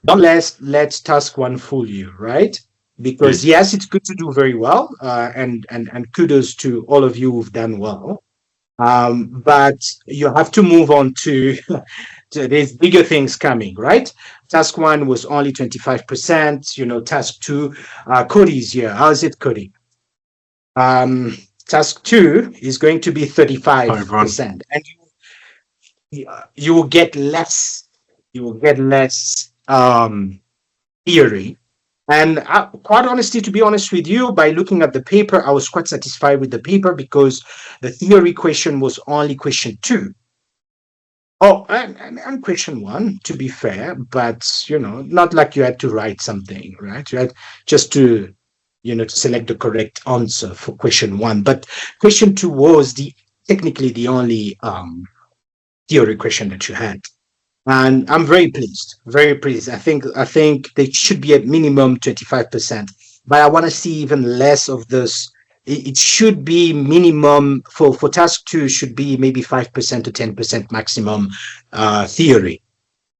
Don't let task one fool you, right? Because Yes. yes, it's good to do very well, and kudos to all of you who've done well. But you have to move on to, to there's bigger things coming, right? Task one was only 25%. Task two, Cody's here. How's it, Cody? Um, Task two is going to be Hi everyone. 35%, and you will get less. You will get less theory. And quite honestly, to be honest with you, by looking at the paper, I was quite satisfied with the paper because the theory question was only question two. Oh, and question one, to be fair, but not like you had to write something, right? You had just to select the correct answer for question one. But question two was the technically the only theory question that you had. And I'm very pleased, very pleased. I think they should be at minimum 25%, but I want to see even less of this. It should be minimum for task two should be maybe 5% to 10% maximum theory,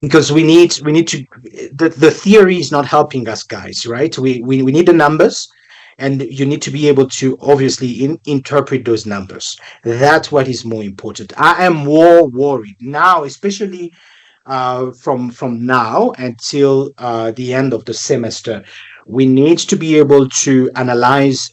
because we need to the theory is not helping us, guys, right? We need the numbers, and you need to be able to obviously interpret those numbers. That's what is more important. I am more worried now, especially from now until the end of the semester. We need to be able to analyze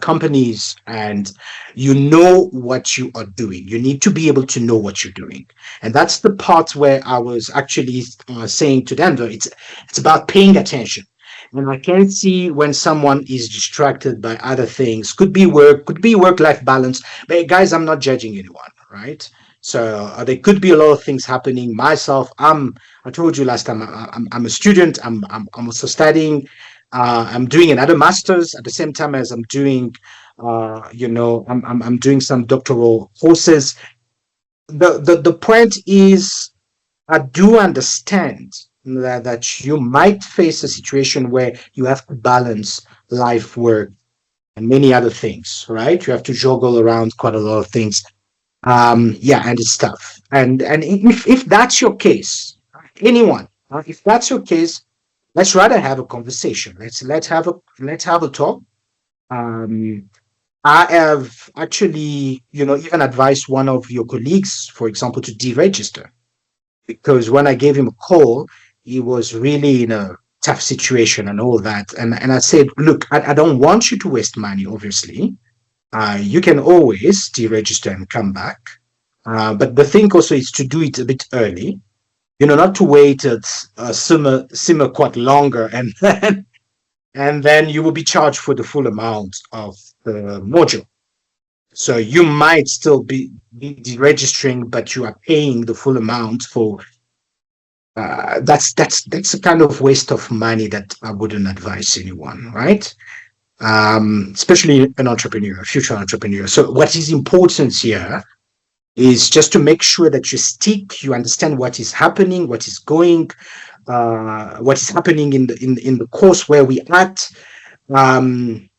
companies, and what you are doing. You need to be able to know what you're doing, and that's the part where I was actually saying to Denver. It's about paying attention. And I can see when someone is distracted by other things. Could be work-life balance. But guys, I'm not judging anyone, right? So there could be a lot of things happening. Myself, I told you last time, I'm a student. I'm also studying. I'm doing another master's at the same time as I'm doing, I'm doing some doctoral courses. The point is, I do understand that you might face a situation where you have to balance life, work, and many other things, right? You have to juggle around quite a lot of things. Yeah, and it's tough. And if that's your case, anyone, if that's your case, let's rather have a conversation. Let's have a talk. Um, I have actually, even advised one of your colleagues, for example, to deregister, because when I gave him a call, he was really in a tough situation and all that. And I said, look, I don't want you to waste money, obviously. You can always deregister and come back. But the thing also is to do it a bit early, not to wait at simmer quite longer, and then you will be charged for the full amount of the module. So you might still be deregistering, but you are paying the full amount for. That's a kind of waste of money that I wouldn't advise anyone, right? Especially an entrepreneur, a future entrepreneur. So what is important here is just to make sure that you understand what is happening, what is happening in the course where we at, um,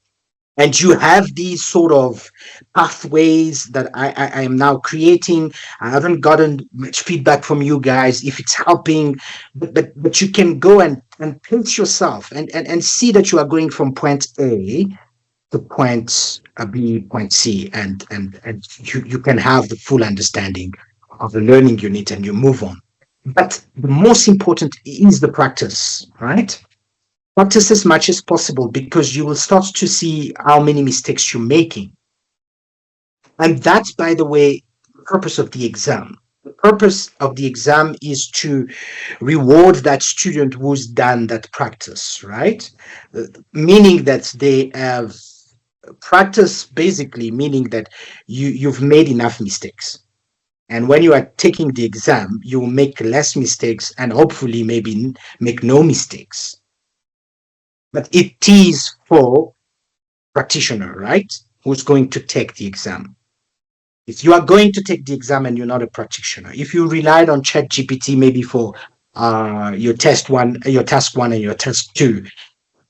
and you have these sort of pathways that I am now creating. I haven't gotten much feedback from you guys if it's helping, but you can go and pace yourself and see that you are going from point A to point B, point C, and you can have the full understanding of the learning unit, and you move on. But the most important is the practice, right? Practice as much as possible, because you will start to see how many mistakes you're making. And that's, by the way, the purpose of the exam. The purpose of the exam is to reward that student who's done that practice, right? Meaning that they have practice, basically meaning that you've made enough mistakes. And when you are taking the exam, you will make less mistakes and hopefully maybe make no mistakes. But it is for practitioner, right? Who's going to take the exam. If you are going to take the exam and you're not a practitioner, if you relied on ChatGPT maybe for your task one, and your task two,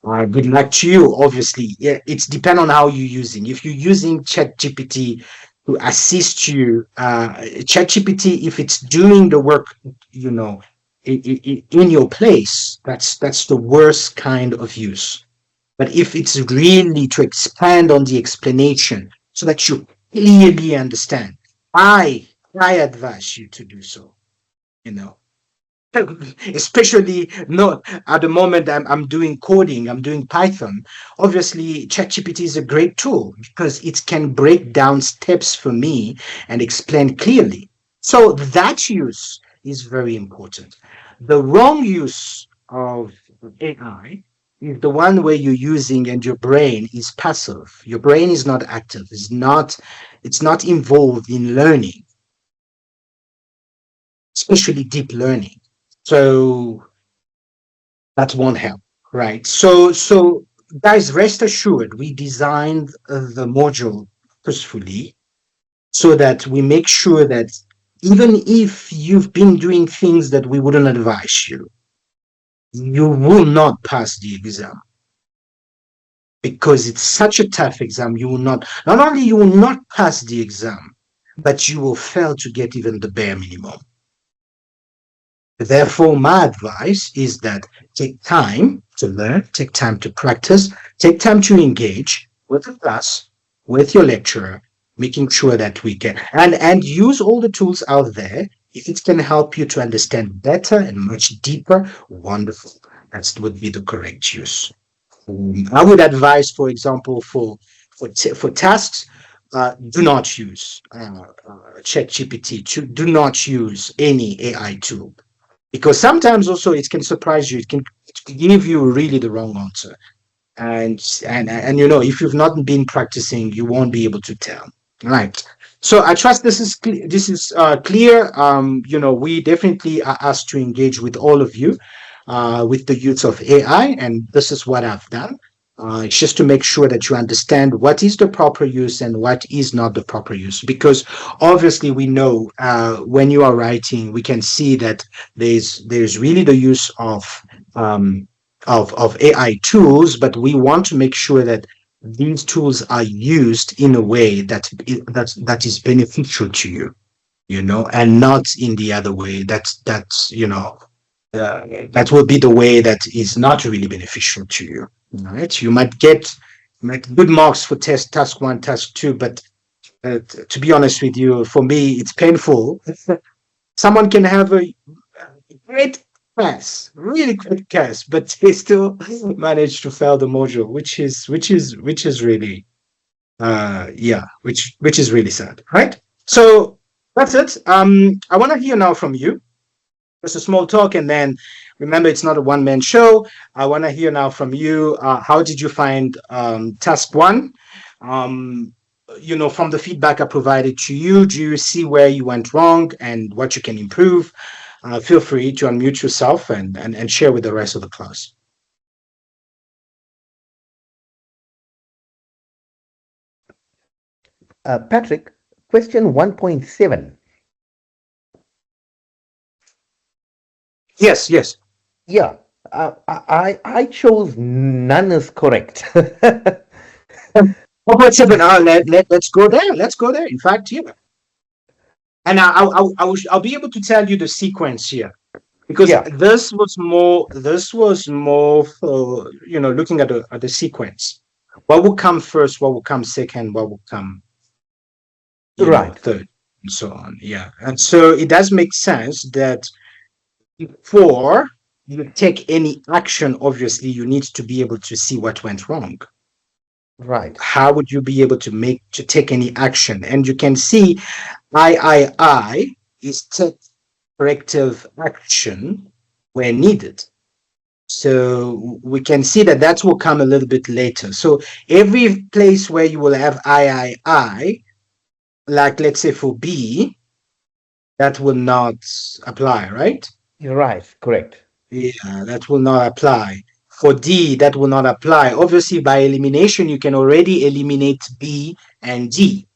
good luck to you. Obviously, yeah, it's depend on how you're using. If you're using ChatGPT to assist you, ChatGPT, if it's doing the work, you know, in your place, that's the worst kind of use. But if it's really to expand on the explanation so that you clearly understand, I advise you to do so. You know, especially not at the moment I'm doing coding, I'm doing Python. Obviously, ChatGPT is a great tool because it can break down steps for me and explain clearly. So that use is very important. The wrong use of AI is the one where you're using and your brain is passive. Your brain is not active. It's not involved in learning, especially deep learning. So that won't help, right? So guys, rest assured, we designed the module purposefully so that we make sure that even if you've been doing things that we wouldn't advise you, you will not pass the exam because it's such a tough exam. You will not only you will not pass the exam, but you will fail to get even the bare minimum. Therefore, my advice is that take time to learn, take time to practice, take time to engage with the class, with your lecturer, making sure that we can and use all the tools out there. If it can help you to understand better and much deeper, wonderful. That would be the correct use. I would advise, for example, for tasks, do not use ChatGPT. Do not use any AI tool because sometimes also it can surprise you. It can give you really the wrong answer, and if you've not been practicing, you won't be able to tell. Right. So I trust this is clear. We definitely are asked to engage with all of you with the use of AI, and this is what I've done. It's just to make sure that you understand what is the proper use and what is not the proper use. Because obviously, we know when you are writing, we can see that there's really the use of AI tools, but we want to make sure that these tools are used in a way that is beneficial to you, and not in the other way. That will be the way that is not really beneficial to you. Right? You might get good marks for task one, task two, but to be honest with you, for me, it's painful. Someone can have a great class, really great class, but they still manage to fail the module, which is really which is really sad, right? So that's it. I want to hear now from you. Just a small talk, and then remember, it's not a one-man show. I want to hear now from you. How did you find task one? From the feedback I provided to you, do you see where you went wrong and what you can improve? Feel free to unmute yourself and share with the rest of the class. Patrick, question 1.7. Yes. Yeah, I chose none is correct. 1.7. Let's go there. Let's go there. In fact, yeah. And I'll be able to tell you the sequence here because Yeah. this was more for looking at the sequence. What will come first? What will come second? What will come Right. third, and so on. Yeah, and so it does make sense that before you take any action, obviously you need to be able to see what went wrong. Right. How would you be able to take any action? And you can see I is take corrective action where needed. So we can see that will come a little bit later. So every place where you will have I, like let's say for B, that will not apply, right? You're right. Correct. Yeah, that will not apply. For D, that will not apply. Obviously, by elimination, you can already eliminate B and D.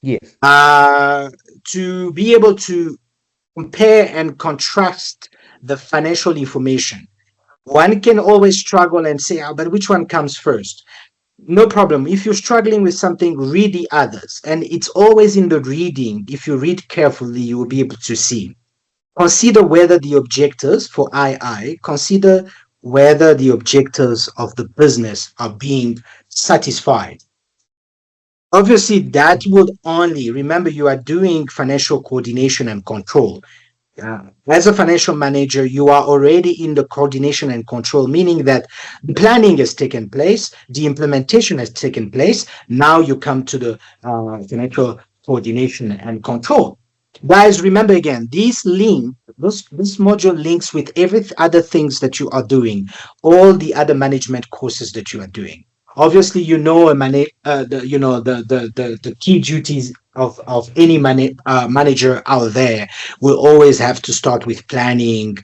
Yes. To be able to compare and contrast the financial information, one can always struggle and say, but which one comes first? No problem. If you're struggling with something, read the others. And it's always in the reading. If you read carefully, you will be able to see. consider whether the objectives for consider whether the objectives of the business are being satisfied. Obviously, that would only, remember, you are doing financial coordination and control. As a financial manager, you are already in the coordination and control, meaning that the planning has taken place, the implementation has taken place. Now you come to the financial coordination and control. Guys, remember again, this module links with every other things that you are doing, all the other management courses that you are doing. Obviously, the key duties of any manager out there will always have to start with planning.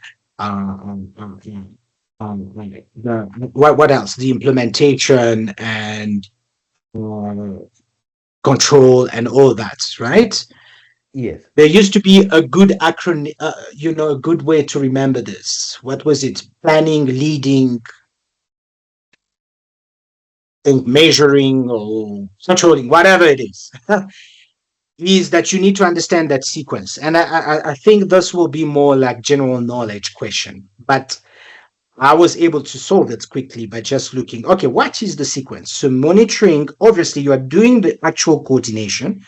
What else? The implementation and control and all that, right? Yes. There used to be a good acronym, a good way to remember this. What was it? Planning, leading, think measuring or controlling, whatever it is, is that you need to understand that sequence. And I think this will be more like general knowledge question, but I was able to solve it quickly by just looking, okay, what is the sequence? So monitoring, obviously you are doing the actual coordination.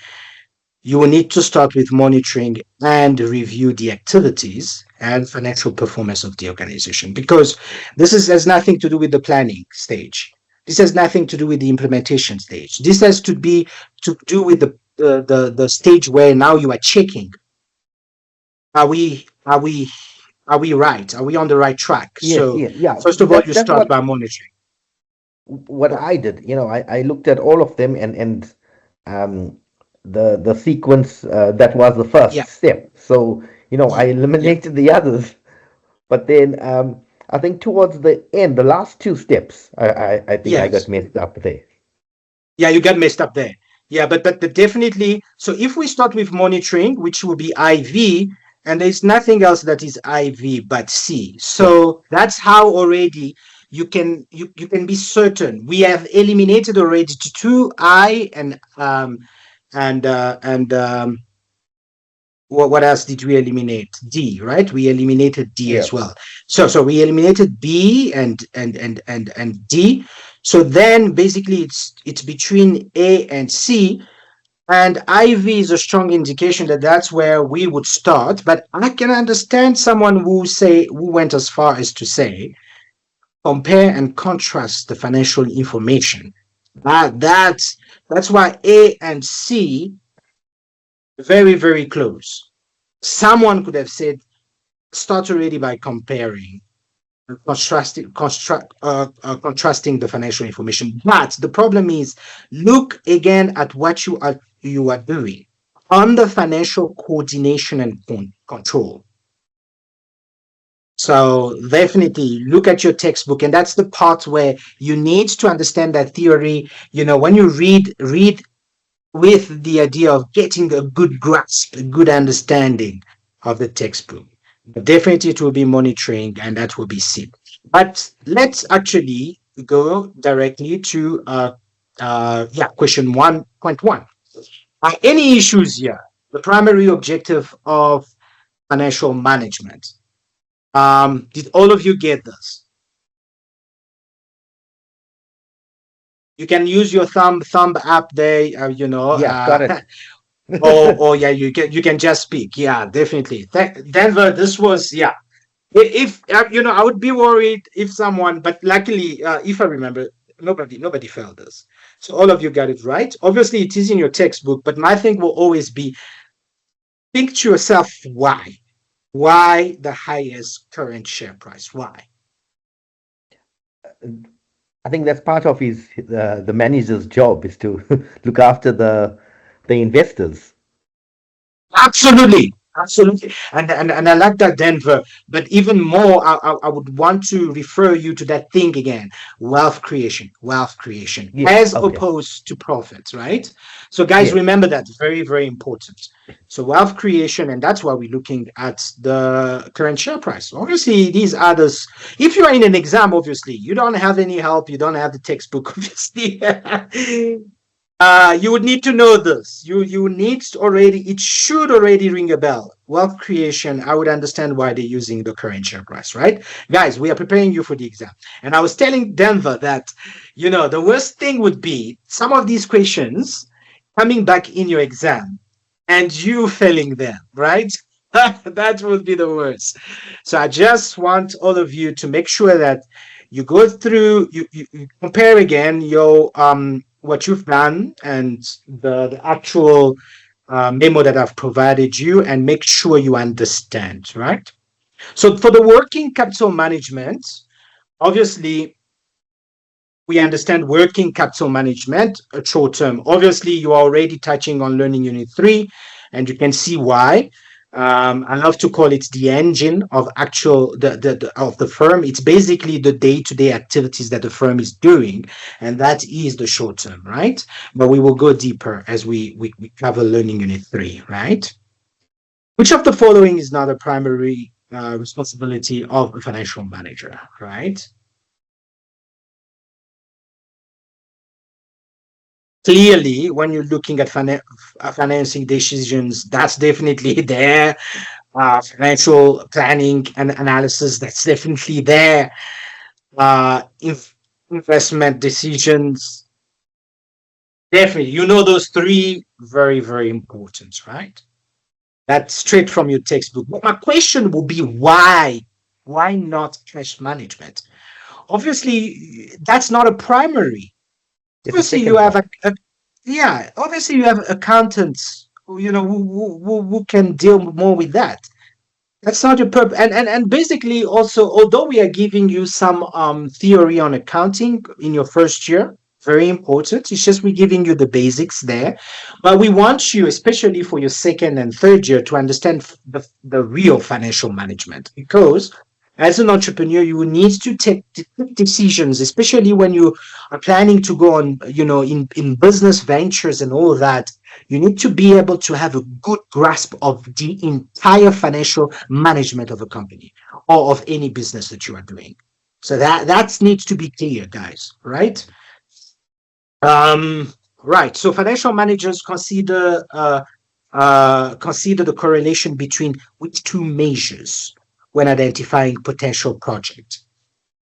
You will need to start with monitoring and review the activities and financial performance of the organization, because has nothing to do with the planning stage. This has nothing to do with the implementation stage. This has to do with the stage where now you are checking. Are we right? Are we on the right track? Yes, So yeah. first of all, you start by monitoring. What I did, I looked at all of them and the sequence that was the first step. So I eliminated the others, but then I think towards the end, the last two steps, I think I got messed up there. Yeah, you got messed up there. Yeah, but definitely. So if we start with monitoring, which will be IV, and there's nothing else that is IV but C. So that's how already you can be certain. We have eliminated already to 2I and what else did we eliminate? D, right? We eliminated D as well. So we eliminated B and D. So then basically it's between A and C, and IV is a strong indication that that's where we would start. But I can understand someone who went as far as to say, compare and contrast the financial information. That's why A and C very, very close. Someone could have said, start already by comparing, contrasting the financial information. But the problem is, look again at what you are doing on the financial coordination and control. So definitely look at your textbook, and that's the part where you need to understand that theory. When you read with the idea of getting a good grasp, a good understanding of the textbook. But definitely it will be monitoring, and that will be C. But let's actually go directly to question 1.1. Any issues here? The primary objective of financial management. Did all of you get this? You can use your thumb up there, got it. or yeah, you can just speak. Yeah, definitely. Denver, this was, yeah. If I would be worried if someone, but luckily, if I remember, nobody failed this. So all of you got it right. Obviously, it is in your textbook, but my thing will always be, think to yourself, why? Why the highest current share price? Why? I think that's part of the manager's job, is to look after the investors. Absolutely. And I like that, Denver. But even more, I would want to refer you to that thing again: wealth creation, as opposed to profits, right? So guys, remember that, very, very important. So wealth creation, and that's why we're looking at the current share price. Obviously, these others, if you are in an exam, obviously, you don't have any help, you don't have the textbook, obviously. You would need to know this. You need to already, it should already ring a bell. Wealth creation, I would understand why they're using the current share price, right? Guys, we are preparing you for the exam. And I was telling Denver that, the worst thing would be some of these questions coming back in your exam and you failing them, right? That would be the worst. So I just want all of you to make sure that you go through, you compare again your what you've done and the actual memo that I've provided you, and make sure you understand, right? So for the working capital management, obviously we understand working capital management short term. Obviously, you are already touching on learning unit 3, and you can see why. I love to call it the engine of actual of the firm. It's basically the day-to-day activities that the firm is doing, and that is the short term, right? But we will go deeper as we cover learning unit 3, right? Which of the following is not a primary responsibility of a financial manager, right? Clearly, when you're looking at financing decisions, that's definitely there. Financial planning and analysis, that's definitely there. Investment decisions, definitely. Those three, very, very important, right? That's straight from your textbook. But my question will be why? Why not cash management? Obviously, that's not a primary. It's a Obviously you second have one. yeah, obviously you have accountants who can deal more with that. That's not your purpose. And basically also, although we are giving you some theory on accounting in your first year, very important, it's just we're giving you the basics there, but we want you, especially for your second and third year, to understand the real financial management, because as an entrepreneur you will need to take decisions, especially when you are planning to go on, in business ventures and all that. You need to be able to have a good grasp of the entire financial management of a company or of any business that you are doing. So that needs to be clear, guys, right? Right. So financial managers consider the correlation between which two measures when identifying potential project.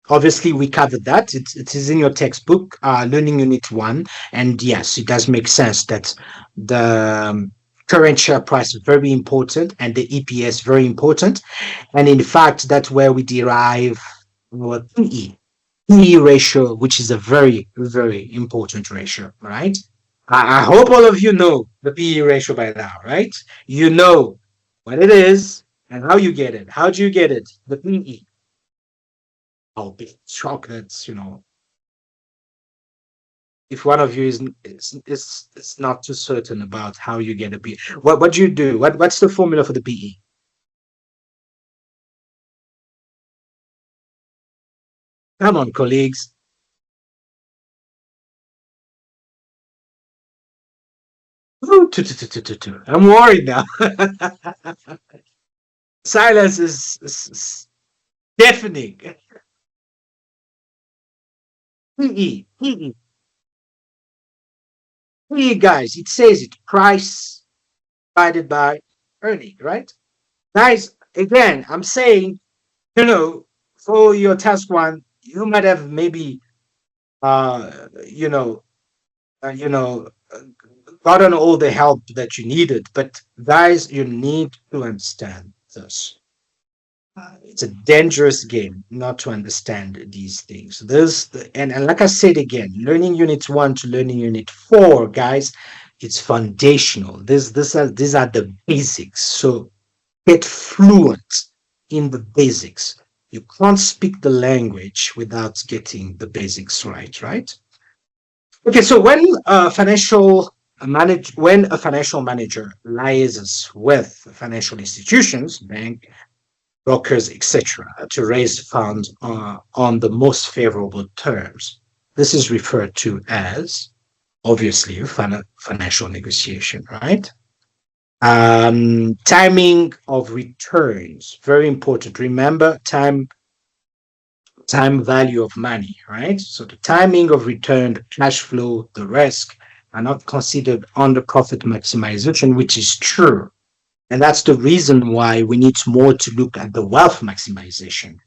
Obviously, we covered that. It is in your textbook, Learning Unit 1. And yes, it does make sense that the current share price is very important and the EPS very important. And in fact, that's where we derive our PE ratio, which is a very, very important ratio, right? I hope all of you know the PE ratio by now, right? You know what it is and how you get it. How do you get it? The PE. I'll be shocked that if one of you is not too certain about how you get a PE. What do you do? What's the formula for the PE? Come on, colleagues. Ooh, I'm worried now. Silence is deafening. PE, guys. It says it. Price divided by earning, right? Guys, again, I'm saying, for your task one, you might have maybe, uh, you know, uh, you know, uh, gotten all the help that you needed. But guys, you need to understand this. It's a dangerous game not to understand these things. And like I said again, learning unit 1 to learning unit 4, guys, it's foundational. These are the basics. So get fluent in the basics. You can't speak the language without getting the basics right, right? Okay, so when a financial manager liaises with financial institutions, bank, brokers, etc., to raise funds on the most favorable terms, this is referred to as, obviously, financial negotiation, right? Timing of returns, very important. Remember, time value of money, right? So the timing of return, the cash flow, the risk, are not considered under profit maximization, which is true. And that's the reason why we need more to look at the wealth maximization.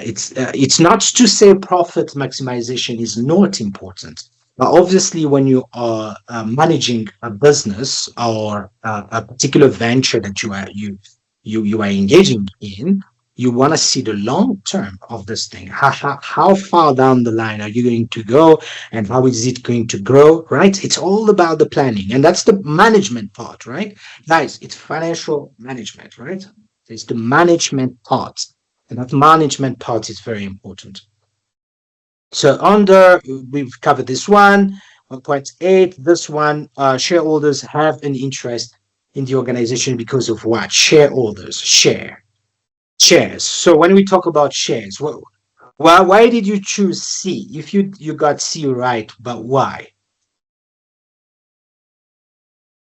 It's not to say profit maximization is not important, but obviously when you are managing a business or a particular venture that you are engaging in, you want to see the long term of this thing. How far down the line are you going to go, and how is it going to grow? Right? It's all about the planning, and that's the management part, right, guys? It's financial management, right? It's the management part. And that management part is very important. So we've covered this one, 1.8. This one, shareholders have an interest in the organization because of what? Shareholders, shares. So when we talk about shares, why did you choose C? If you got C right, but why?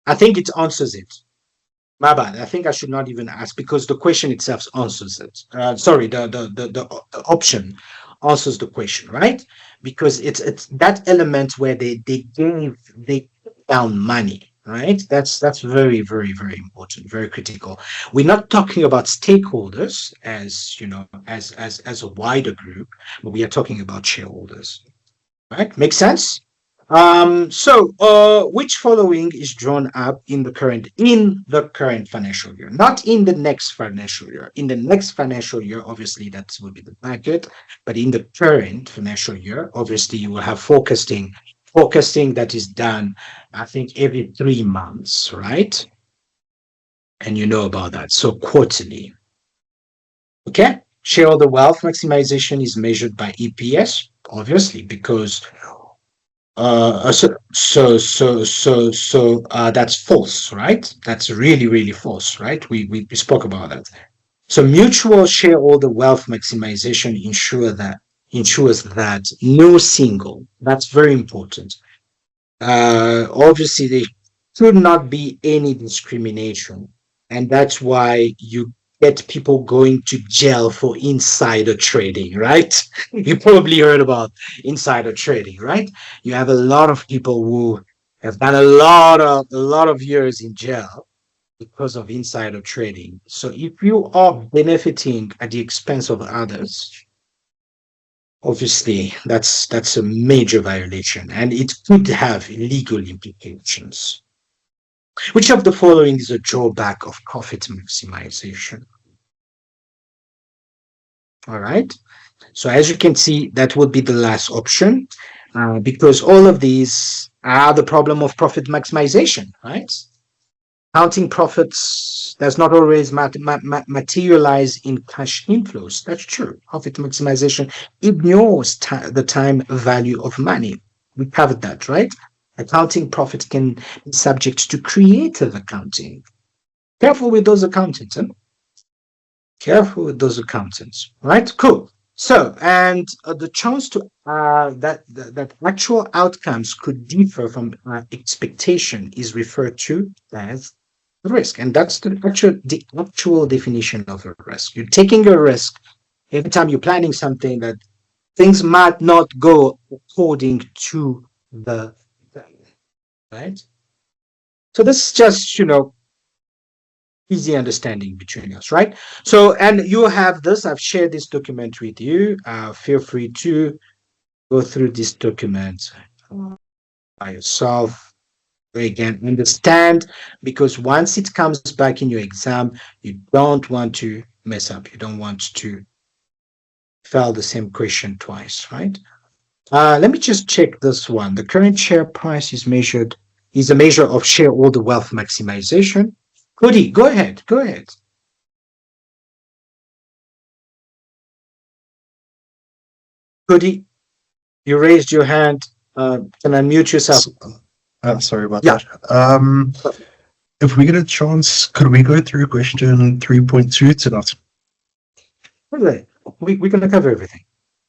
I think it answers it. My bad. I think I should not even ask because the question itself answers it. Sorry, the option answers the question, right? Because it's that element where they down money, right? That's very, very, very important, very critical. We're not talking about stakeholders as as a wider group, but we are talking about shareholders, right? Make sense? Which following is drawn up in the current financial year, not in the next financial year. In the next financial year, obviously that will be the budget, but in the current financial year, obviously you will have forecasting that is done, I think, every 3 months, right? And you know about that. So quarterly. Okay. Shareholder wealth maximization is measured by EPS, obviously, because that's false, right? That's really, really false, right? We spoke about that. So mutual shareholder wealth maximization ensures that no single, that's very important. Obviously, there should not be any discrimination, and that's why you get people going to jail for insider trading, right? You probably heard about insider trading, right? You have a lot of people who have done a lot of years in jail because of insider trading. So if you are benefiting at the expense of others, obviously that's a major violation, and it could have legal implications. Which of the following is a drawback of profit maximization? All right. So as you can see, that would be the last option, because all of these are the problem of profit maximization, right? Counting profits does not always materialize in cash inflows. That's true. Profit maximization ignores the time value of money. We covered that, right? Accounting profits can be subject to creative accounting. Careful with those accountants, huh? Careful with those accountants, right? Cool. So, and the chance to that actual outcomes could differ from expectation is referred to as risk, and that's the actual definition of a risk. You're taking a risk every time you're planning something that things might not go according to the plan, right? So this is just easy understanding between us, right? So, and you have this, I've shared this document with you. Feel free to go through this document by yourself. Again, understand, because once it comes back in your exam, you don't want to mess up. You don't want to fail the same question twice, right? Let me just check this one. The current share price is a measure of shareholder wealth maximization. Cody, go ahead. Cody, you raised your hand. Can I mute yourself? I'm sorry about that. If we get a chance, could we go through question 3.2 tonight? Okay. We're going to cover everything.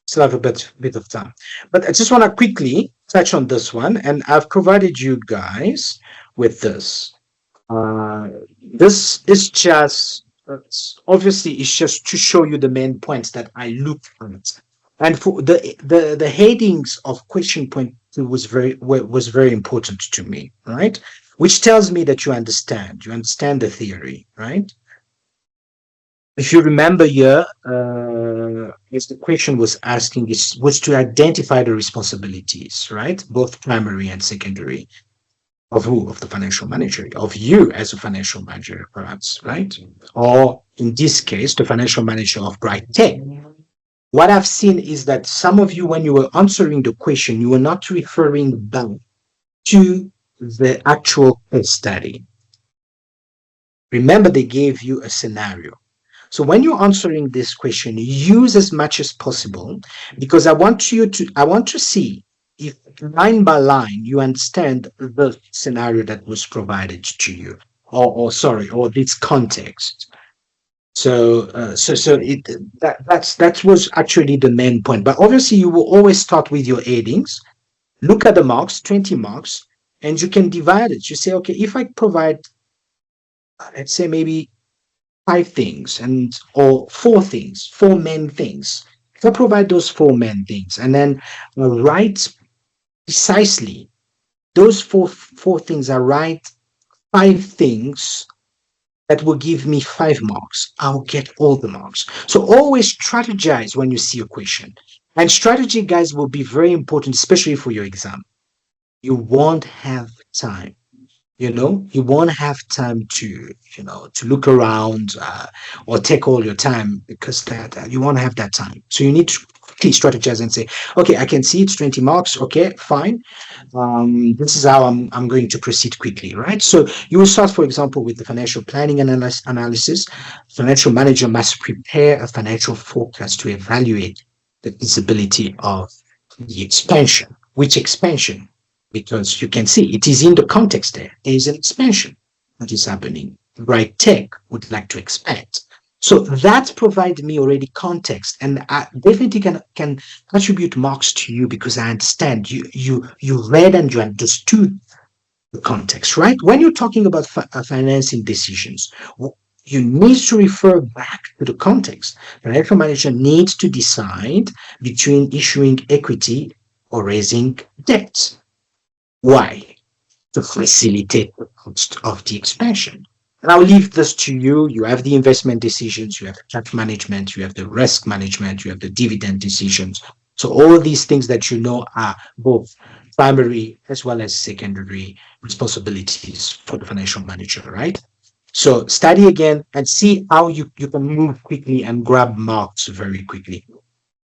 Still have a bit of time. But I just want to quickly touch on this one, and I've provided you guys with this. This is just, obviously, it's just to show you the main points that I looked at. And for the headings of question point was very important to me, right? Which tells me that you understand the theory, right? If you remember here, as the question was asking, was to identify the responsibilities, right? Both primary and secondary. Of who? Of the financial manager, of you as a financial manager, perhaps, right? Or in this case, the financial manager of Bright Tech. What I've seen is that some of you, when you were answering the question, you were not referring back to the actual case study. Remember, they gave you a scenario. So when you're answering this question, use as much as possible, because I want to see if line by line you understand the scenario that was provided to you, or this context. So that was actually the main point. But obviously, you will always start with your headings. Look at the marks, 20 marks, and you can divide it. You say, okay, if I provide, let's say maybe 5 things or 4 things, 4 main things. If I provide those 4 main things and then write precisely those four things, I write 5 things that will give me 5 marks. I'll get all the marks. So always strategize when you see a question. And strategy, guys, will be very important, especially for your exam. You won't have time. You won't have time to look around or take all your time, because that you won't have that time. So you need to quickly strategize and say, okay, I can see it's 20 marks. Okay, fine. This is how I'm going to proceed quickly, right? So you will start, for example, with the financial planning analysis. Financial manager must prepare a financial forecast to evaluate the feasibility of the expansion. Which expansion? Because you can see it is in the context there. There is an expansion that is happening. Bright Tech would like to expand. So that provides me already context, and I definitely can attribute marks to you because I understand you read and you understood the context, right? When you're talking about financing decisions, you need to refer back to the context. The financial manager needs to decide between issuing equity or raising debt. Why? To facilitate the cost of the expansion. And I'll leave this to you. You have the investment decisions, you have the cash management, you have the risk management, you have the dividend decisions. So all these things that are both primary as well as secondary responsibilities for the financial manager, right? So study again and see how you can move quickly and grab marks very quickly.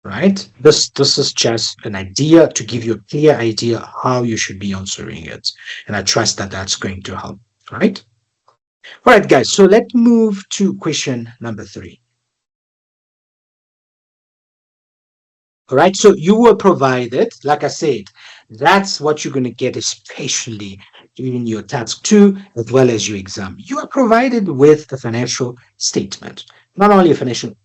Right? This is just an idea to give you a clear idea how you should be answering it. And I trust that that's going to help, right? All right, guys. So let's move to question number 3. All right. So you were provided, like I said, that's what you're going to get, especially in your task 2 as well as your exam. You are provided with a financial statement, not only a financial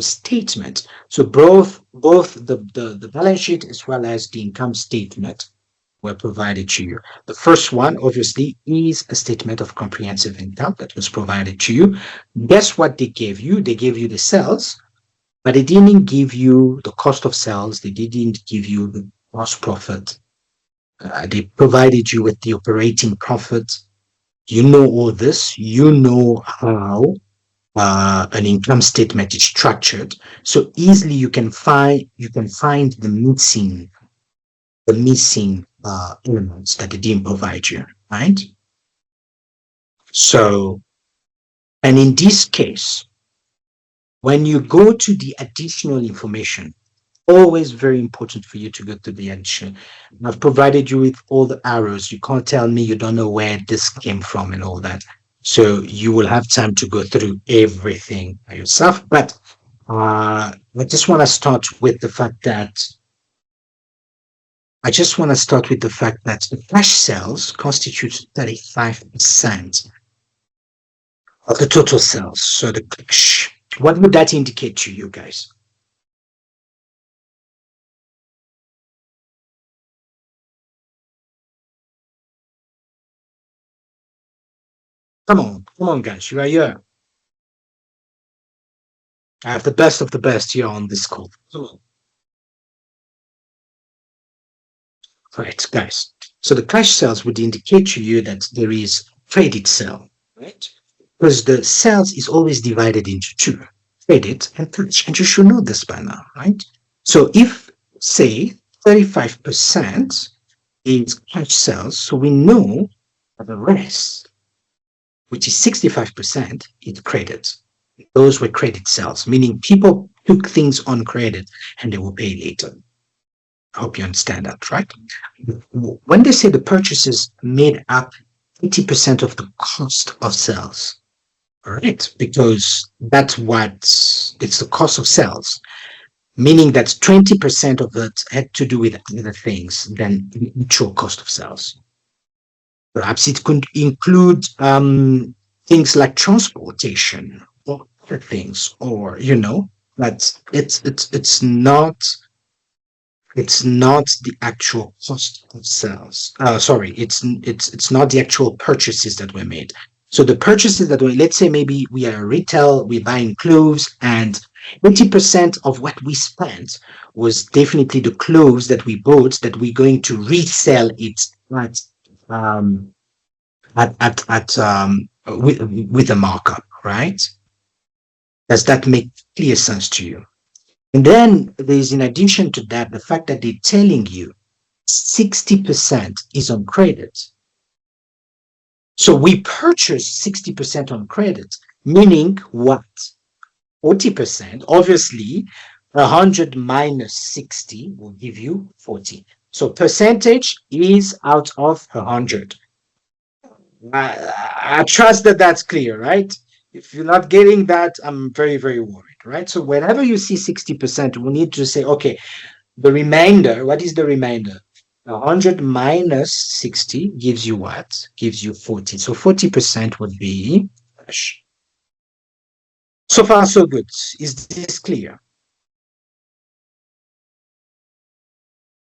statement. So both the balance sheet as well as the income statement were provided to you. The first one, obviously, is a statement of comprehensive income that was provided to you. Guess what they gave you? They gave you the sales, but they didn't give you the cost of sales. They didn't give you the gross profit. They provided you with the operating profit. You know all this. You know how an income statement is structured. So easily you can find the missing elements that they didn't provide you, right? So, and in this case, when you go to the additional information, always very important for you to go to the addition. I've provided you with all the arrows. You can't tell me you don't know where this came from and all that. So you will have time to go through everything by yourself. But I just want to start with the fact that the cash sales constitute 35% of the total sales. So the cash, what would that indicate to you guys? Come on, guys, you are here. I have the best of the best here on this call. Right, guys. So the cash sales would indicate to you that there is credit sale, right? Because the sales is always divided into two, credit and cash. And you should know this by now, right? So if, say, 35% is cash sales, so we know that the rest, which is 65%, is credit. Those were credit sales, meaning people took things on credit and they will pay later. I hope you understand that, right? When they say the purchases made up 80% of the cost of sales, right? Because that's what it's the cost of sales, meaning that 20% of it had to do with other things than the actual cost of sales. Perhaps it could include things like transportation or other things, or that it's not the actual cost of sales. Sorry, it's not the actual purchases that were made. So the purchases that were, let's say maybe we are retail, we're buying clothes, and 80% of what we spent was definitely the clothes that we bought that we're going to resell it um, with a markup, right? Does that make clear sense to you? And then there's, in addition to that, the fact that they're telling you 60% is on credit. So we purchase 60% on credit, meaning what? 40%, obviously, 100 minus 60 will give you 40. So percentage is out of 100. I trust that that's clear, right? If you're not getting that, I'm very, very worried, right? So whenever you see 60%, we need to say, okay, the remainder, what is the remainder? 100 minus 60 gives you what? Gives you 40. So 40% would be cash. So far, so good. Is this clear?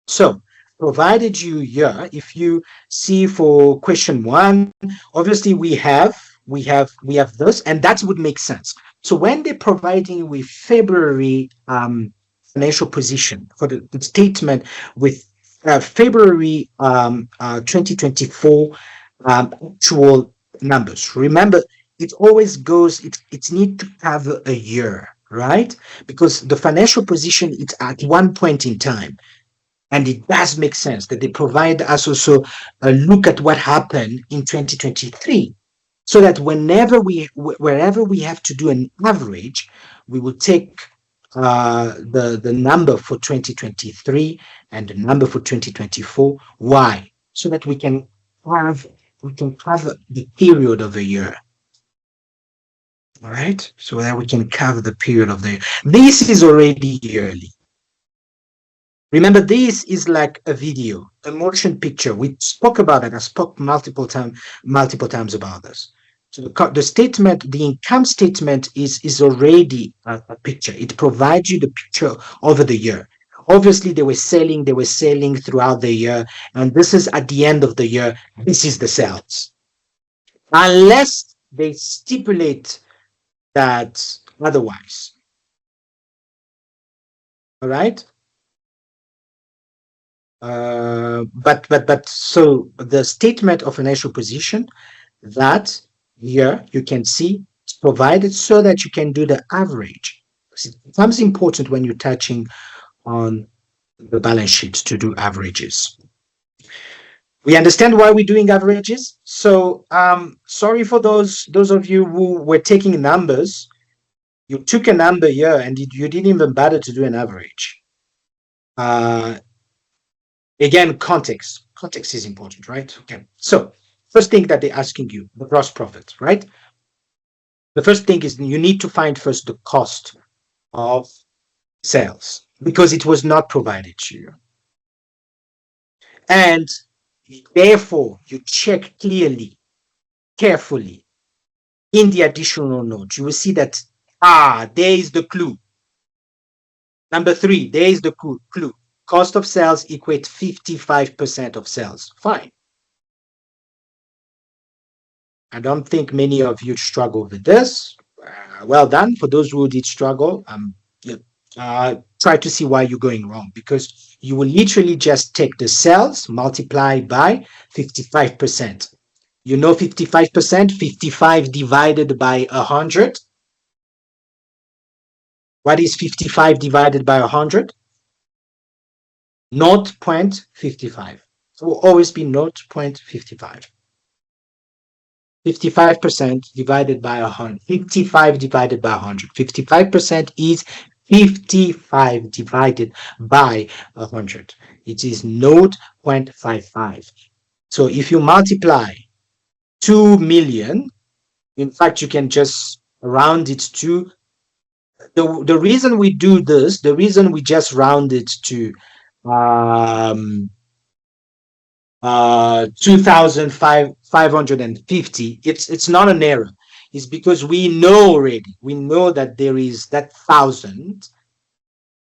So, provided you here, if you see for question 1, obviously we have this, and that would make sense. So when they're providing you with February financial position for the statement with February 2024 actual numbers, remember it always goes, it needs to cover a year, right? Because the financial position is at one point in time. And it does make sense that they provide us also a look at what happened in 2023, so that wherever we have to do an average, we will take the number for 2023 and the number for 2024. Why? So that we can cover the period of a year. All right, so that we can cover the period of the year. This is already yearly. Remember, this is like a video, a motion picture. We spoke about it. I spoke multiple times about this. So the statement, the income statement is already a picture. It provides you the picture over the year. Obviously, they were selling throughout the year, and this is at the end of the year. This is the sales. Unless they stipulate that otherwise. All right. But so the statement of financial position, that here you can see it's provided so that you can do the average. It becomes important when you're touching on the balance sheets to do averages. We understand why we're doing averages. So sorry for those of you who were taking numbers. You took a number here and you didn't even bother to do an average. Again, context. Context is important, right? Okay. So first thing that they're asking you, the gross profit, right? The first thing is you need to find first the cost of sales because it was not provided to you. And therefore, you check clearly, carefully in the additional note. You will see that, there is the clue. Number 3, there is the clue. Cost of sales equate 55% of sales. Fine. I don't think many of you struggle with this. Well done. For those who did struggle, try to see why you're going wrong, because you will literally just take the sales, multiply by 55%. You know 55%, 55 divided by 100. What is 55 divided by 100? 0.55. So it will always be 0.55. 55% divided by 100. 55 divided by 100. 55% is 55 divided by 100. It is 0.55. So if you multiply 2 million, in fact, you can just round it to the reason we do this, the reason we just round it to 2,550, it's not an error. It's because we know that there is that 1,000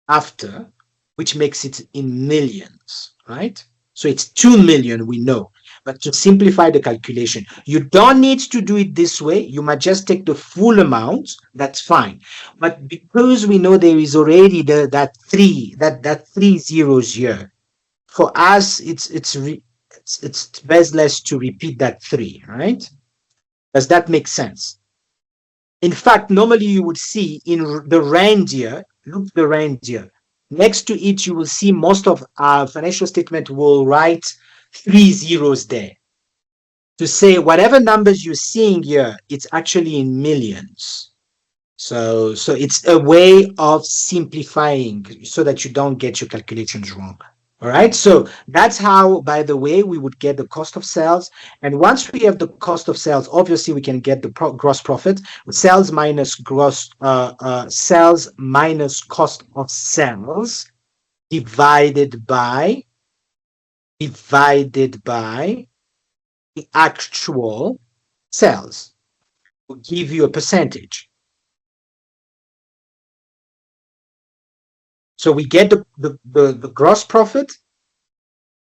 after, which makes it in millions, right? So it's 2 million, we know. But to simplify the calculation, you don't need to do it this way. You might just take the full amount. That's fine. But because we know there is already that three zeros here, for us, it's best less to repeat that 3, right? Does that make sense? In fact, normally you would see in the reindeer, look the reindeer. Next to it, you will see most of our financial statement will write 3 zeros there to say whatever numbers you're seeing here, it's actually in millions. So it's a way of simplifying so that you don't get your calculations wrong. All right, so that's how, by the way, we would get the cost of sales. And once we have the cost of sales, obviously we can get the gross profit. Sales minus sales minus cost of sales divided by the actual sales will give you a percentage. So we get the gross profit.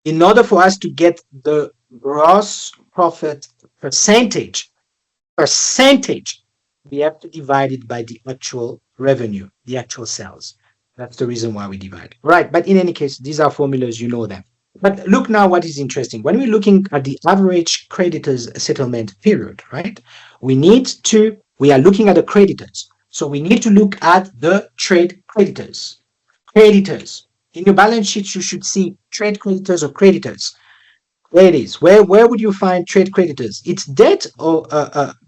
In order for us to get the gross profit percentage, we have to divide it by the actual revenue, the actual sales. That's the reason why we divide. Right, but in any case, these are formulas, you know them. But look now what is interesting. When we're looking at the average creditors settlement period, right? We are looking at the creditors. So we need to look at the trade creditors. Creditors. In your balance sheet, you should see trade creditors or creditors. There it is. Where would you find trade creditors? It's debt, or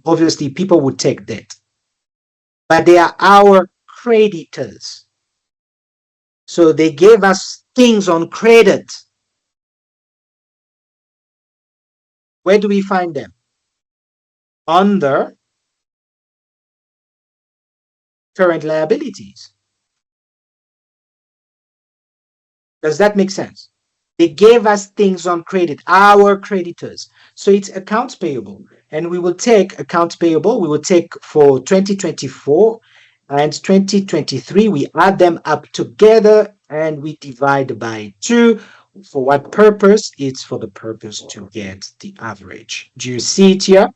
obviously people would take debt. But they are our creditors. So they gave us things on credit. Where do we find them? Under current liabilities. Does that make sense? They gave us things on credit, our creditors. So it's accounts payable. And we will take accounts payable. We will take for 2024 and 2023. We add them up together and we divide by 2. For what purpose? It's for the purpose to get the average. Do you see it here?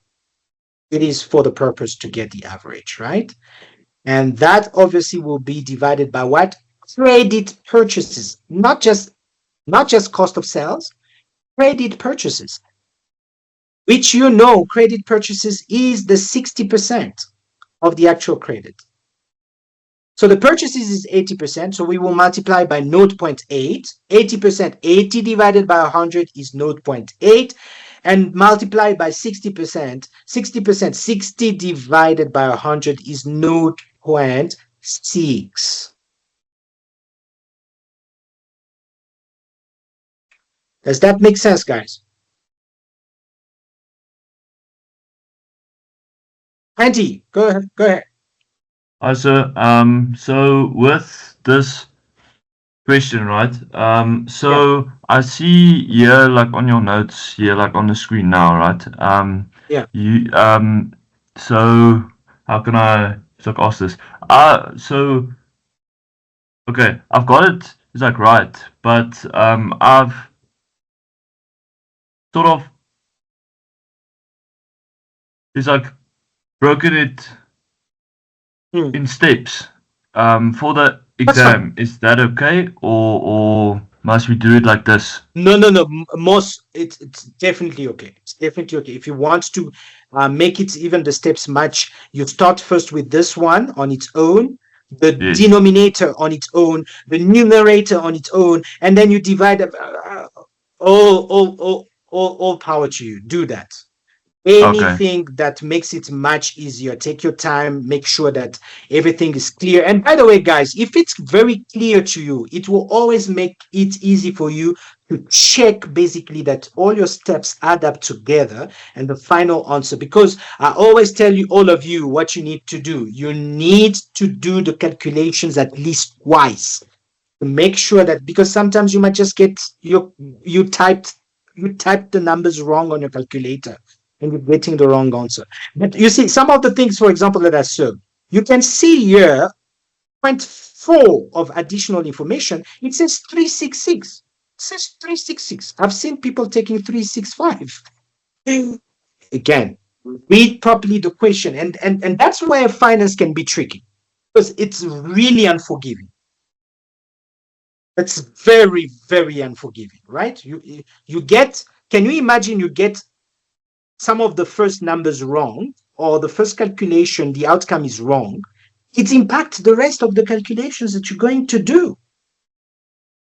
It is for the purpose to get the average, right? And that obviously will be divided by what? Credit purchases, not just cost of sales, credit purchases, which you know credit purchases is the 60% of the actual credit. So the purchases is 80%, so we will multiply by 0.8. 80%, 80 divided by 100 is 0.8, and multiply by 60%. 60 divided by 100 is 0.6. Does that make sense, guys? Andy, go ahead. Also, so with this question, right? I see here, like on your notes here, like on the screen now, right? So how can I ask this? Okay, I've got it. It's like right, but I've sort of broken it in steps. For the exam. Is that okay, or must we do it like this? No. Most it's definitely okay. It's definitely okay. If you want to make it even the steps match, you start first with this one on its own, the Yes. denominator on its own, the numerator on its own, and then you divide all power to you. Do that. Anything that makes it much easier. Take your time, make sure that everything is clear. And by the way, guys, if it's very clear to you, it will always make it easy for you to check basically that all your steps add up together and the final answer. Because I always tell you, all of you, what you need to do. You need to do the calculations at least twice to make sure that, because sometimes you might just get you typed the numbers wrong on your calculator and you're getting the wrong answer. But you see, some of the things, for example, that I showed, you can see here, point 4 of additional information, it says 366. It says 366. I've seen people taking 365. Again, read properly the question. And that's where finance can be tricky, because it's really unforgiving. It's very, very unforgiving, right? You get, can you imagine you get some of the first numbers wrong, or the first calculation, the outcome is wrong, it impacts the rest of the calculations that you're going to do.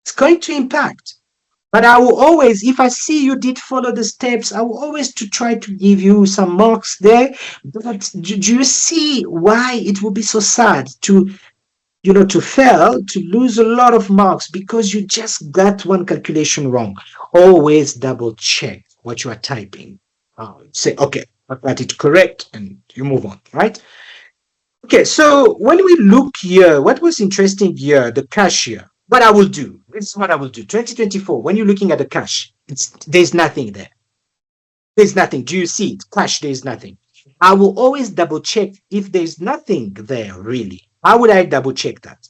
It's going to impact. But I will always, if I see you did follow the steps, I will always to try to give you some marks there. But do you see why it will be so sad to, to fail, to lose a lot of marks because you just got one calculation wrong? Always double check what you are typing. Say, okay, I got it correct, and you move on, right? Okay, so when we look here, what was interesting here, the cash here, what I will do, this is what I will do. 2024, when you're looking at the cash, there's nothing there. There's nothing. Do you see it? Cash, there's nothing. I will always double check if there's nothing there, really. How would I double check that?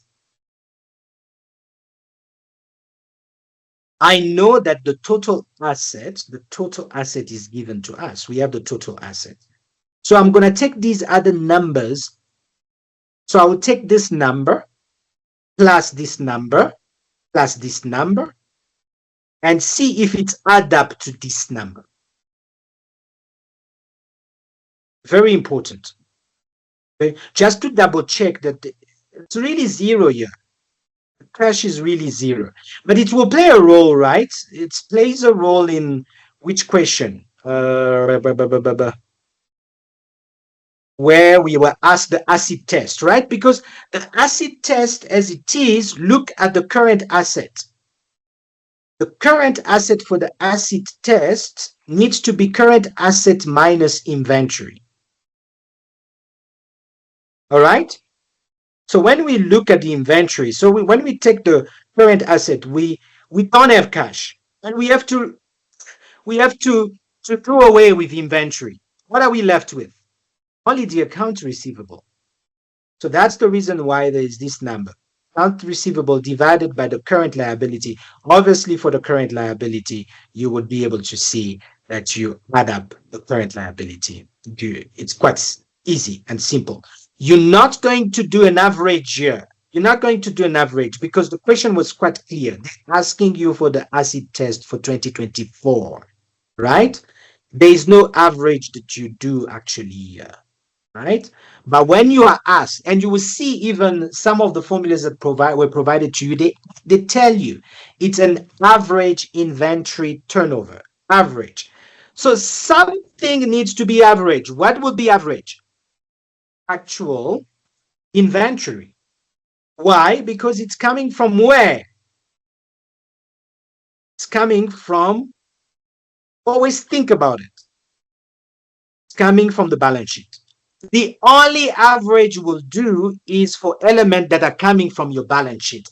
I know that the total asset is given to us. We have the total asset. So I'm going to take these other numbers. So I will take this number plus this number plus this number and see if it adds up to this number. Very important. Okay? Just to double check that it's really zero here. Cash is really zero, but it will play a role, right? It plays a role in which question? Where we were asked the acid test, right? Because the acid test, as it is, look at the current asset. The current asset for the acid test needs to be current asset minus inventory. All right? So when we look at the inventory, when we take the current asset, we don't have cash, and we have to do away with inventory. What are we left with? Only the account receivable. So that's the reason why there is this number. Account receivable divided by the current liability. Obviously, for the current liability, you would be able to see that you add up the current liability. It's quite easy and simple. You're not going to do an average here. You're not going to do an average because the question was quite clear. They're asking you for the acid test for 2024, right? There is no average that you do actually here, right? But when you are asked, and you will see even some of the formulas that were provided to you, they tell you it's an average inventory turnover, average. So something needs to be average. What would be average? Actual inventory. Why? Because it's coming from where? It's coming from, always think about it. It's coming from the balance sheet. The only average will do is for elements that are coming from your balance sheet.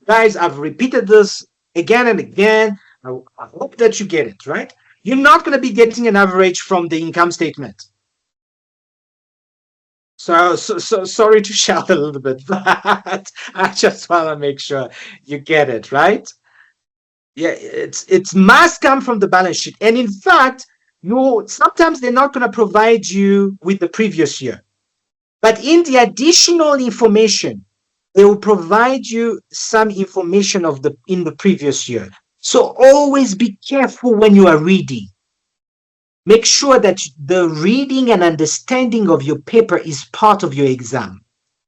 Guys, I've repeated this again and again. I hope that you get it, right? You're not going to be getting an average from the income statement. So sorry to shout a little bit, but I just want to make sure you get it, right? Yeah, it must come from the balance sheet. And in fact, sometimes they're not going to provide you with the previous year. But in the additional information they will provide you some information of in the previous year. So always be careful when you are reading. Make sure that the reading and understanding of your paper is part of your exam.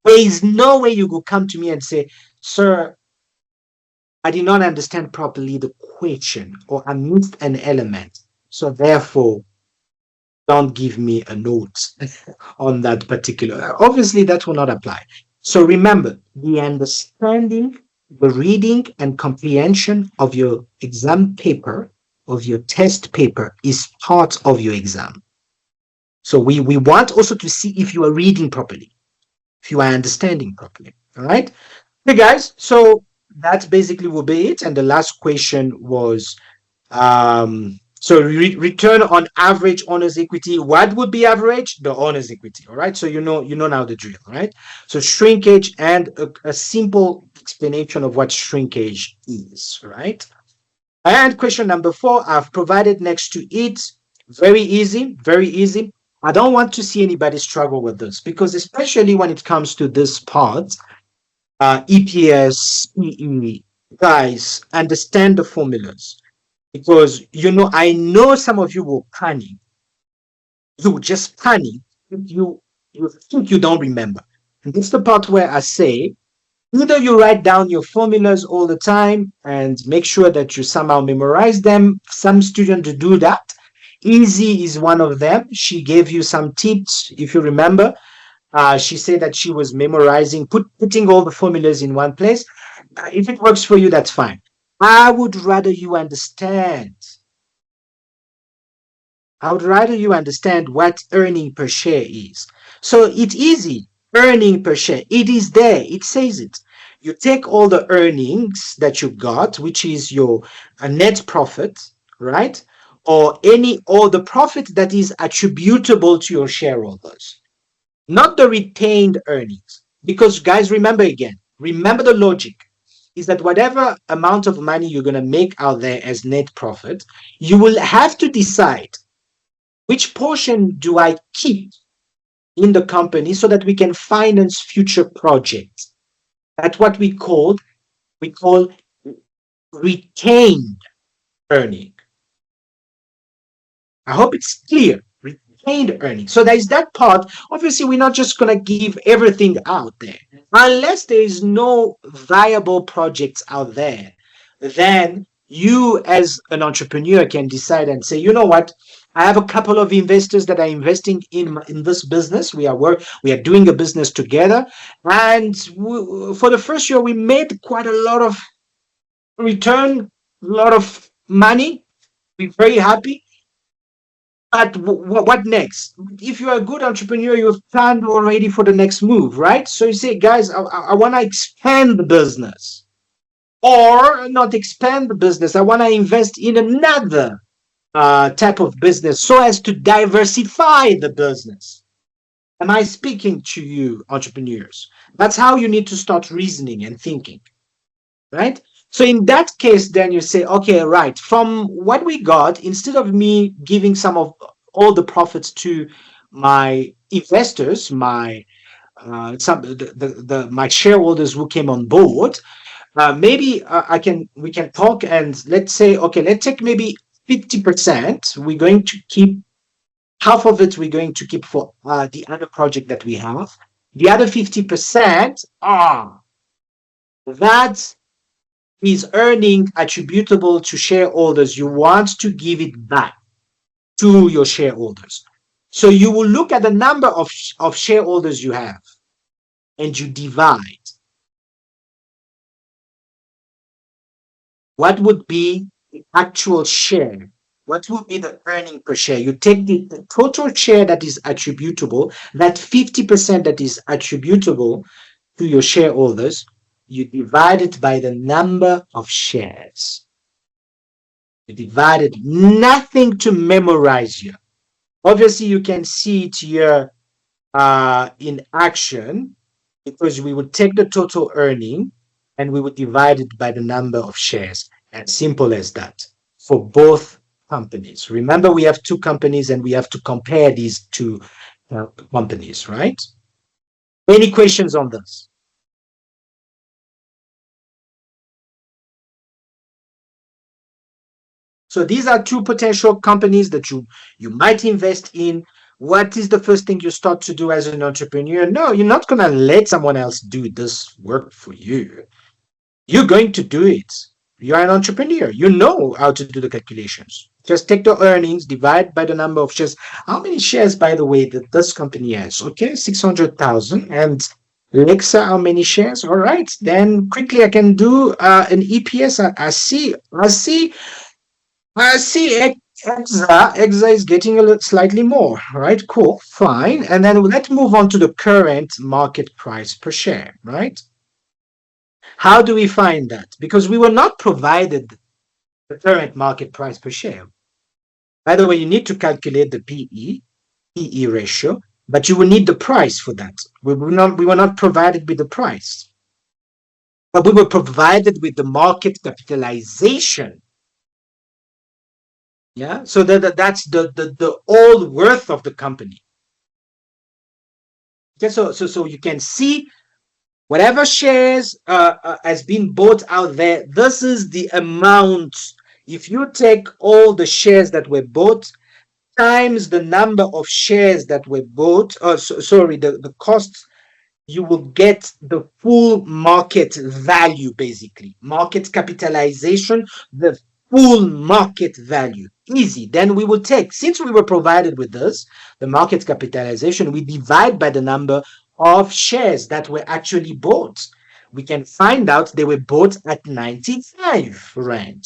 There is no way you will come to me and say, sir, I did not understand properly the question, or I missed an element. So therefore, don't give me a note on that particular. Obviously, that will not apply. So remember, the understanding, the reading and comprehension of your exam paper, of your test paper, is part of your exam. So we want also to see if you are reading properly, if you are understanding properly. All right. Hey guys, so that basically will be it. And the last question was so return on average owner's equity. What would be average? The owner's equity. All right. So you know now the drill, right? So shrinkage and a simple explanation of what shrinkage is, right? And question number 4, I've provided next to it. Very easy, very easy. I don't want to see anybody struggle with this, because especially when it comes to this part, EPS, PE, guys, understand the formulas. Because, I know some of you will panic. You will just panic if you think you don't remember. And this is the part where I say, either you write down your formulas all the time and make sure that you somehow memorize them. Some students do that. Easy is one of them. She gave you some tips, if you remember. She said that she was memorizing, putting all the formulas in one place. If it works for you, that's fine. I would rather you understand. I would rather you understand what earning per share is. So it's easy. Earning per share, it is there. It says it. You take all the earnings that you got, which is your net profit, right? Or the profit that is attributable to your shareholders, not the retained earnings. Because guys, remember the logic is that whatever amount of money you're going to make out there as net profit, you will have to decide which portion do I keep in the company so that we can finance future projects. That's what we call retained earning. I hope it's clear. Retained earning. So there is that part. Obviously, we're not just going to give everything out there. Unless there is no viable projects out there, then you as an entrepreneur can decide and say, you know what? I have a couple of investors that are investing in this business. We are doing a business together. And for the first year, we made quite a lot of return, a lot of money. We're very happy. But what next? If you're a good entrepreneur, you've planned already for the next move, right? So you say, guys, I want to expand the business. Or not expand the business. I want to invest in another type of business so as to diversify the business. Am I speaking to you, entrepreneurs? That's how you need to start reasoning and thinking, right? So in that case, then you say, okay, right, from what we got, instead of me giving some of all the profits to my investors, my shareholders who came on board, maybe we can talk and let's say, okay, let's take maybe 50%. We're going to keep half of it. We're going to keep for the other project that we have. The other 50%, that is earning attributable to shareholders. You want to give it back to your shareholders. So you will look at the number of shareholders you have and you divide. What would be the actual share? What would be the earning per share? You take the total share that is attributable, that 50% that is attributable to your shareholders, you divide it by the number of shares. You divide it, nothing to memorize here. Obviously, you can see it here in action, because we would take the total earning and we would divide it by the number of shares. As simple as that for both companies. Remember, we have two companies and we have to compare these two companies, right? Any questions on this? So these are two potential companies that you might invest in. What is the first thing you start to do as an entrepreneur? No, you're not going to let someone else do this work for you. You're going to do it. You're an entrepreneur. You know how to do the calculations. Just take the earnings, divide by the number of shares. How many shares, by the way, that this company has? Okay, 600,000. And Lexa, how many shares? All right. Then quickly I can do an EPS. I see Exa. Exa is getting a little slightly more. Right, cool, fine. And then let's move on to the current market price per share, right? How do we find that? Because we were not provided the current market price per share. By the way, you need to calculate the PE ratio, but you will need the price for that. We were not provided with the price, but we were provided with the market capitalization. Yeah, so that's the all worth of the company. Okay, so you can see whatever shares has been bought out there. This is the amount. If you take all the shares that were bought times the number of shares that were bought, the costs, you will get the full market value, basically. Market capitalization, the full market value. Easy. Then we will take, since we were provided with this, the market capitalization, we divide by the number of shares that were actually bought. We can find out they were bought at 95 rand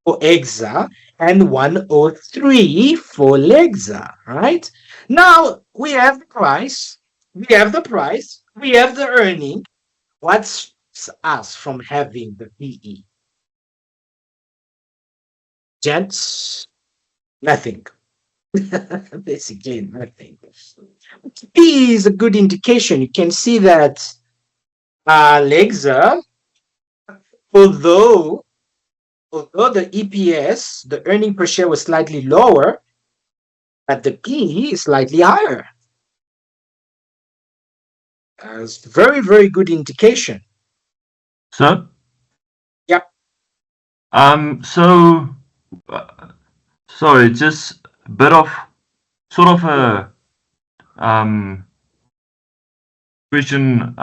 for Exa and 103 for Lexa, right? Now we have the price, we have the earning. What's us from having the PE? Gents, nothing. Basically nothing. PE is a good indication. You can see that Lexa, although the EPS, the earning per share, was slightly lower, but the PE is slightly higher. It's very, very good indication. So? Yep. Sorry, just a bit of sort of a question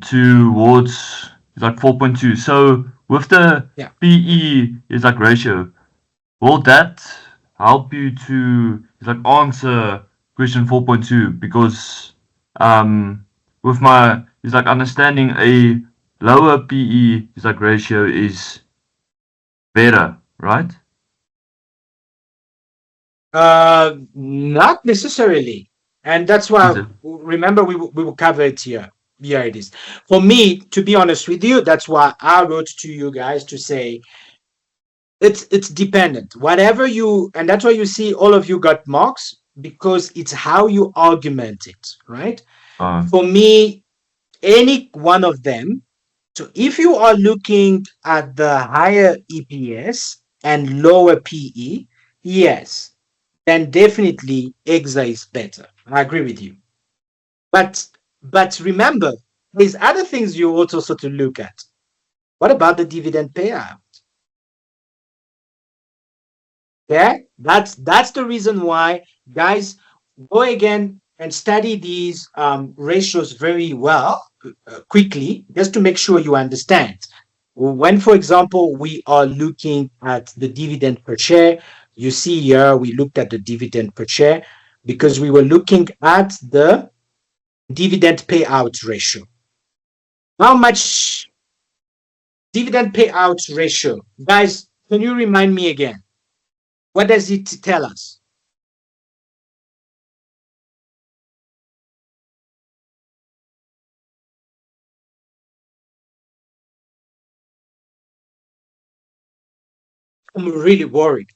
towards like 4.2. So with the PE is like ratio, will that help you to like answer question 4.2? Because with my is like understanding a lower PE is like ratio is better, right? Not necessarily, and that's why remember we will cover it here. Here it is. For me, to be honest with you, that's why I wrote to you guys to say it's dependent. Whatever you, and that's why you see all of you got marks, because it's how you argument it, right? For me, any one of them. So if you are looking at the higher EPS and lower PE, yes, then definitely Exa is better. I agree with you. But remember, there's other things you also to look at. What about the dividend payout? Yeah, that's the reason why, guys, go again and study these ratios very well, quickly, just to make sure you understand. When, for example, we are looking at the dividend per share, you see here we looked at the dividend per share because we were looking at the dividend payout ratio. How much dividend payout ratio? Guys, can you remind me again? What does it tell us? I'm really worried.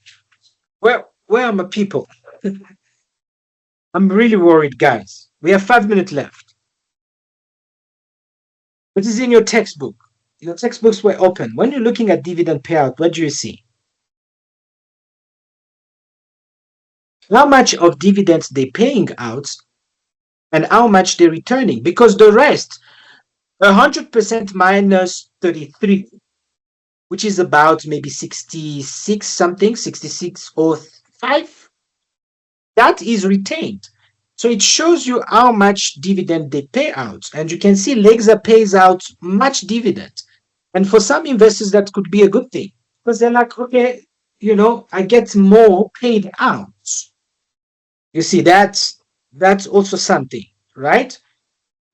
Where are my people? I'm really worried, guys. We have 5 minutes left. What is in your textbook? Your textbooks were open. When you're looking at dividend payout, what do you see? How much of dividends they're paying out and how much they're returning? Because the rest, 100% minus 33, which is about maybe 66 something, 66.05. That is retained. So it shows you how much dividend they pay out. And you can see Lexa pays out much dividend. And for some investors, that could be a good thing because they're like, okay, I get more paid out. You see, that's also something, right?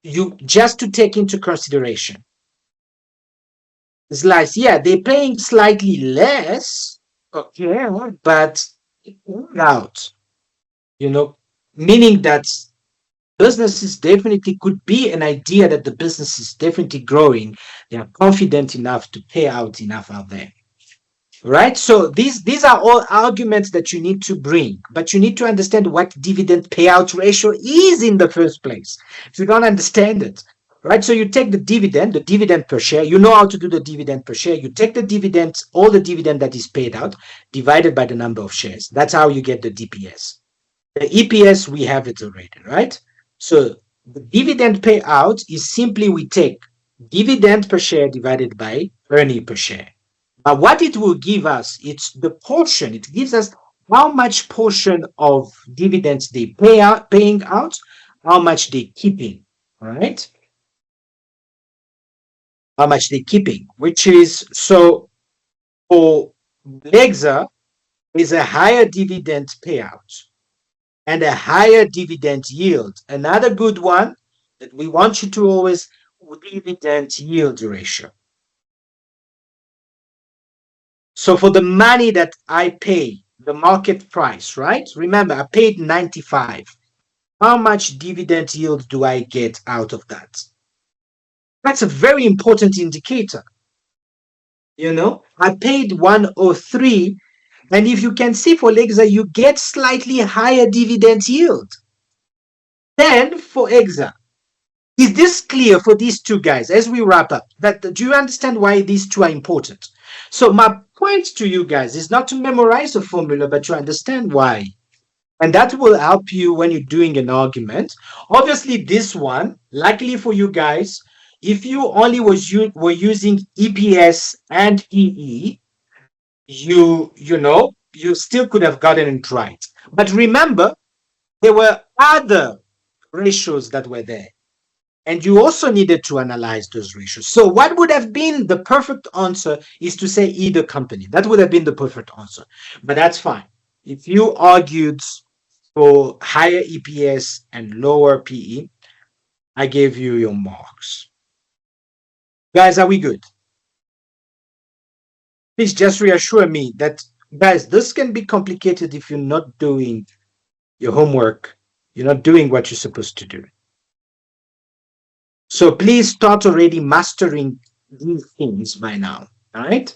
You just to take into consideration. It's like, yeah, they're paying slightly less, okay, but out, meaning that businesses definitely could be an idea that the business is definitely growing. They are confident enough to pay out enough out there. Right? So these are all arguments that you need to bring, but you need to understand what dividend payout ratio is in the first place. If you don't understand it, right? So you take the dividend per share, you know how to do the dividend per share. You take the dividend, all the dividend that is paid out, divided by the number of shares. That's how you get the DPS. The EPS, we have it already, right? So the dividend payout is simply we take dividend per share divided by earning per share. But what it will give us, it's the portion. It gives us how much portion of dividends they paying out, how much they keeping, right? How much they keeping, which is, so for Lexa is a higher dividend payout and a higher dividend yield. Another good one that we want you to always, dividend yield ratio. So for the money that I pay, the market price, right? Remember, I paid 95. How much dividend yield do I get out of that? That's a very important indicator. I paid 103. And if you can see for Lexa, you get slightly higher dividend yield. Then for Exa, is this clear for these two guys as we wrap up? Do you understand why these two are important? So my point to you guys is not to memorize a formula, but to understand why. And that will help you when you're doing an argument. Obviously, this one, luckily for you guys, if you only were using EPS and EE, you still could have gotten it right. But remember, there were other ratios that were there. And you also needed to analyze those ratios. So what would have been the perfect answer is to say either company. That would have been the perfect answer. But that's fine. If you argued for higher EPS and lower PE, I gave you your marks. Guys, are we good? Please just reassure me that, guys, this can be complicated if you're not doing your homework. You're not doing what you're supposed to do. So please start already mastering these things by now. All right.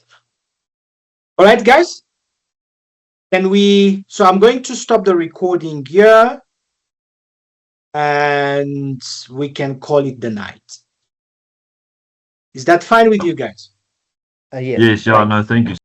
All right, guys. So I'm going to stop the recording here and we can call it the night. Is that fine with you guys? Yes. Yes, yeah, no, thank you.